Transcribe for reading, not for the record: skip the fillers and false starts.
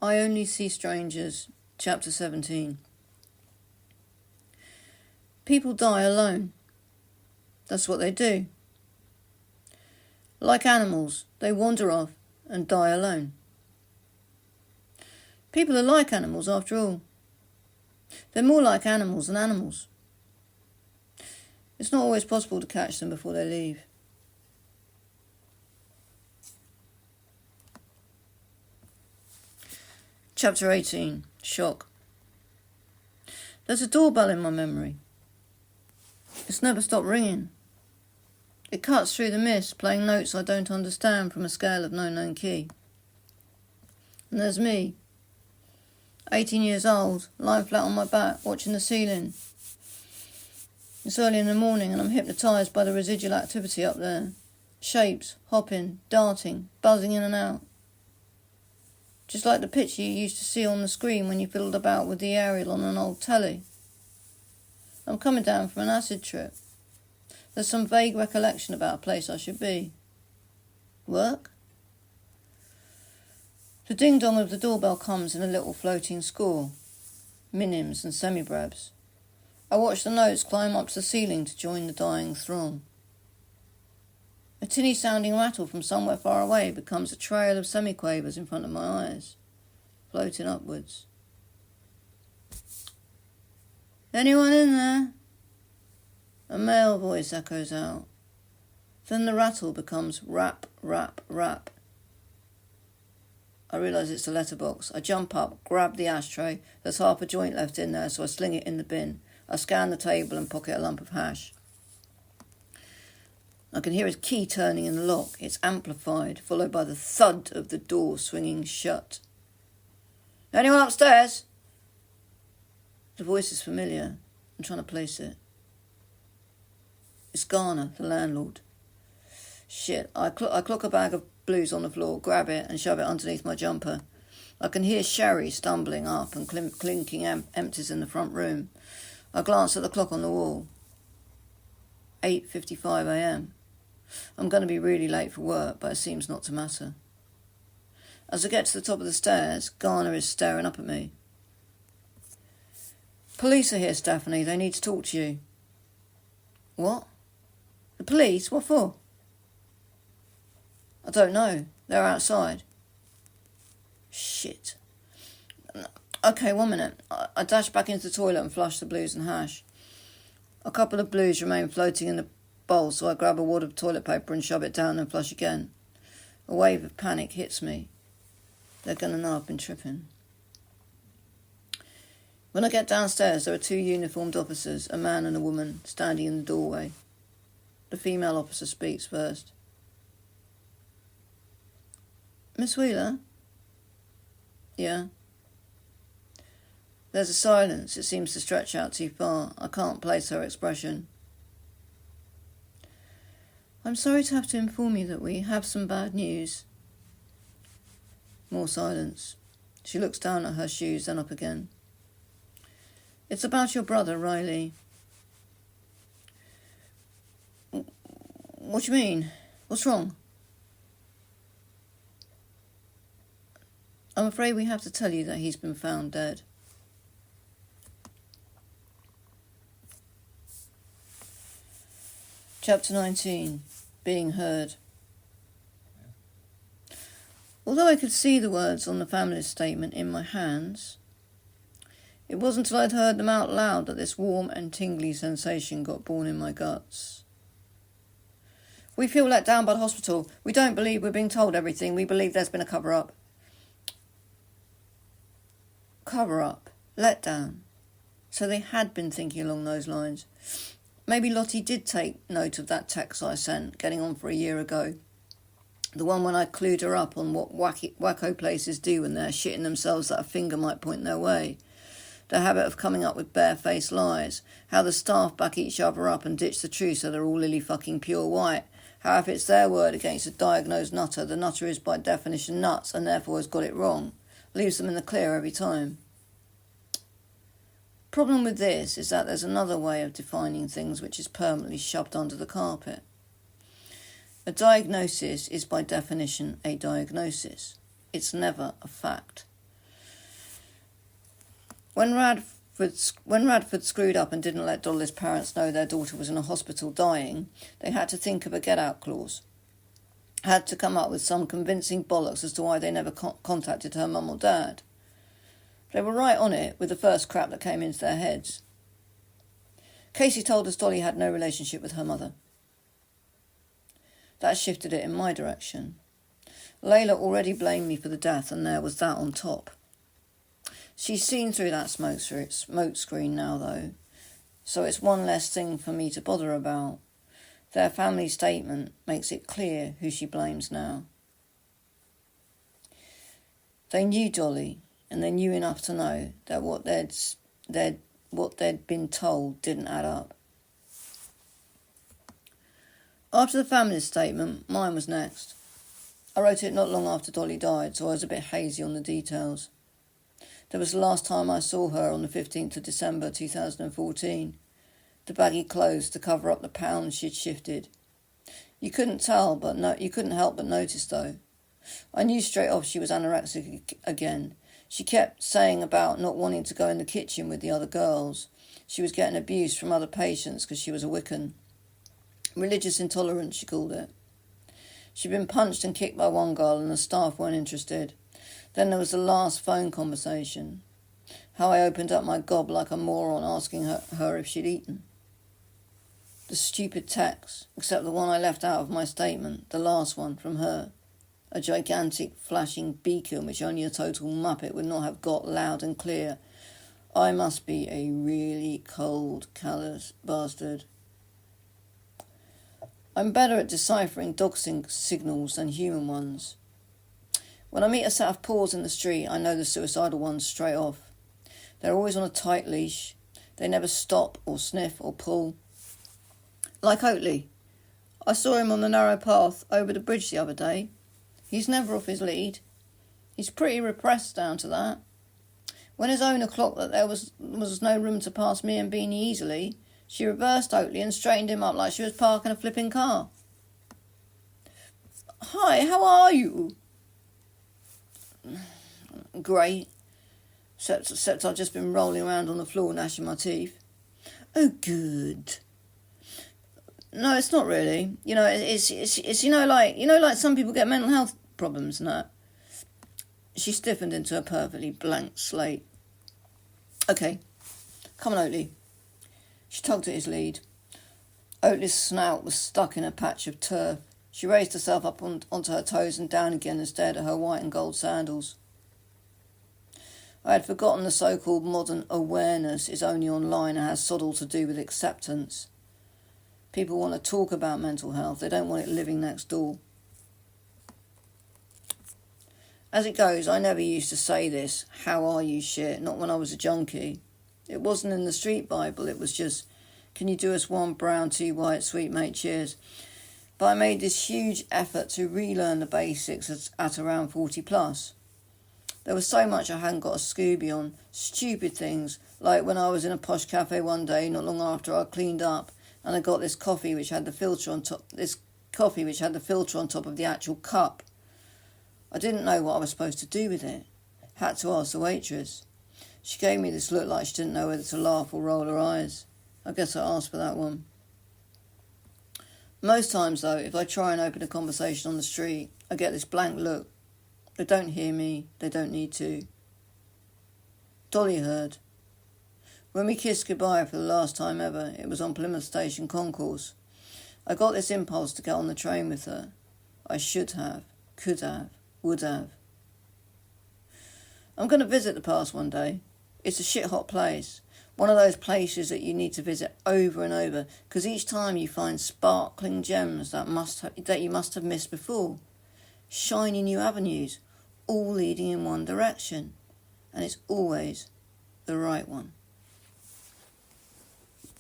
I Only See Strangers, Chapter 17. People die alone. That's what they do. Like animals, they wander off and die alone. People are like animals after all. They're more like animals than animals. It's not always possible to catch them before they leave. Chapter 18. Shock. There's a doorbell in my memory. It's never stopped ringing. It cuts through the mist, playing notes I don't understand from a scale of no known key. And there's me, 18 years old, lying flat on my back, watching the ceiling. It's early in the morning and I'm hypnotized by the residual activity up there. Shapes, hopping, darting, buzzing in and out. Just like the picture you used to see on the screen when you fiddled about with the aerial on an old telly. I'm coming down from an acid trip. There's some vague recollection about a place I should be. Work? The ding-dong of the doorbell comes in a little floating score. Minims and semibreves. I watch the notes climb up to the ceiling to join the dying throng. A tinny-sounding rattle from somewhere far away becomes a trail of semiquavers in front of my eyes, floating upwards. Anyone in there? A male voice echoes out. Then the rattle becomes rap, rap, rap. I realise it's a letterbox. I jump up, grab the ashtray. There's half a joint left in there, so I sling it in the bin. I scan the table and pocket a lump of hash. I can hear his key turning in the lock. It's amplified, followed by the thud of the door swinging shut. Anyone upstairs? The voice is familiar. I'm trying to place it. It's Garner, the landlord. Shit, I clock a bag of blues on the floor, grab it and shove it underneath my jumper. I can hear Sherry stumbling up and clinking empties in the front room. I glance at the clock on the wall. 8:55 a.m. I'm going to be really late for work, but it seems not to matter. As I get to the top of the stairs, Garner is staring up at me. Police are here, Stephanie. They need to talk to you. What? The police? What for? I don't know. They're outside. Shit. Okay, 1 minute. I dash back into the toilet and flush the blues and hash. A couple of blues remain floating in the bowl, so I grab a wad of toilet paper and shove it down and flush again. A wave of panic hits me. They're going to know I've been tripping. When I get downstairs, there are two uniformed officers, a man and a woman, standing in the doorway. The female officer speaks first. Miss Wheeler? Yeah. There's a silence. It seems to stretch out too far. I can't place her expression. I'm sorry to have to inform you that we have some bad news. More silence. She looks down at her shoes, then up again. It's about your brother, Riley. What do you mean? What's wrong? I'm afraid we have to tell you that he's been found dead. Chapter 19. Being heard. Although I could see the words on the family statement in my hands, it wasn't until I'd heard them out loud that this warm and tingly sensation got born in my guts. We feel let down by the hospital. We don't believe we're being told everything. We believe there's been a cover-up. Cover-up. Let down. So they had been thinking along those lines. Maybe Lottie did take note of that text I sent, getting on for a year ago. The one when I clued her up on what wacko places do when they're shitting themselves that a finger might point their way. The habit of coming up with barefaced lies. How the staff back each other up and ditch the truth so they're all lily fucking pure white. How if it's their word against a diagnosed nutter, the nutter is by definition nuts and therefore has got it wrong. Leaves them in the clear every time. Problem with this is that there's another way of defining things which is permanently shoved under the carpet. A diagnosis is by definition a diagnosis. It's never a fact. When Radford screwed up and didn't let Dolly's parents know their daughter was in a hospital dying, they had to think of a get-out clause. Had to come up with some convincing bollocks as to why they never contacted her mum or dad. They were right on it with the first crap that came into their heads. Casey told us Dolly had no relationship with her mother. That shifted it in my direction. Layla already blamed me for the death, and there was that on top. She's seen through that smoke screen now, though, so it's one less thing for me to bother about. Their family statement makes it clear who she blames now. They knew Dolly, and they knew enough to know that what they'd been told didn't add up. After the family statement, mine was next. I wrote it not long after Dolly died, so I was a bit hazy on the details. There was the last time I saw her on the 15th of December 2014. The baggy clothes to cover up the pounds she'd shifted. You couldn't help but notice, though. I knew straight off she was anorexic again. She kept saying about not wanting to go in the kitchen with the other girls. She was getting abuse from other patients because she was a Wiccan. Religious intolerance, she called it. She'd been punched and kicked by one girl and the staff weren't interested. Then there was the last phone conversation. How I opened up my gob like a moron asking her if she'd eaten. The stupid text, except the one I left out of my statement, the last one from her. A gigantic flashing beacon which only a total muppet would not have got loud and clear. I must be a really cold, callous bastard. I'm better at deciphering dog signals than human ones. When I meet a set of paws in the street, I know the suicidal ones straight off. They're always on a tight leash. They never stop or sniff or pull. Like Oatley. I saw him on the narrow path over the bridge the other day. He's never off his lead. He's pretty repressed down to that. When his owner clocked that there was no room to pass me and Beanie easily, she reversed Oatley and straightened him up like she was parking a flipping car. Hi, how are you? Great. Except I've just been rolling around on the floor gnashing my teeth. Oh, good. No, it's not really. You know, it's like some people get mental health problems and that. She stiffened into a perfectly blank slate. Okay, come on, Oatley. She tugged at his lead. Oatley's snout was stuck in a patch of turf. She raised herself up onto her toes and down again and stared at her white and gold sandals. I had forgotten the so-called modern awareness is only online and has sod all to do with acceptance. People want to talk about mental health. They don't want it living next door. As it goes, I never used to say this, how are you shit, not when I was a junkie. It wasn't in the street Bible, it was just, can you do us one brown, two white, sweet mate, cheers. But I made this huge effort to relearn the basics at around 40 plus. There was so much I hadn't got a Scooby on, stupid things, like when I was in a posh cafe one day, not long after I cleaned up, and I got this coffee which had the filter on top of the actual cup. I didn't know what I was supposed to do with it. Had to ask the waitress. She gave me this look like she didn't know whether to laugh or roll her eyes. I guess I asked for that one. Most times, though, if I try and open a conversation on the street, I get this blank look. They don't hear me. They don't need to. Dolly heard. When we kissed goodbye for the last time ever, it was on Plymouth Station Concourse. I got this impulse to get on the train with her. I should have, could have, would have. I'm going to visit the past one day. It's a shit-hot place. One of those places that you need to visit over and over, because each time you find sparkling gems that you must have missed before. Shiny new avenues, all leading in one direction. And it's always the right one.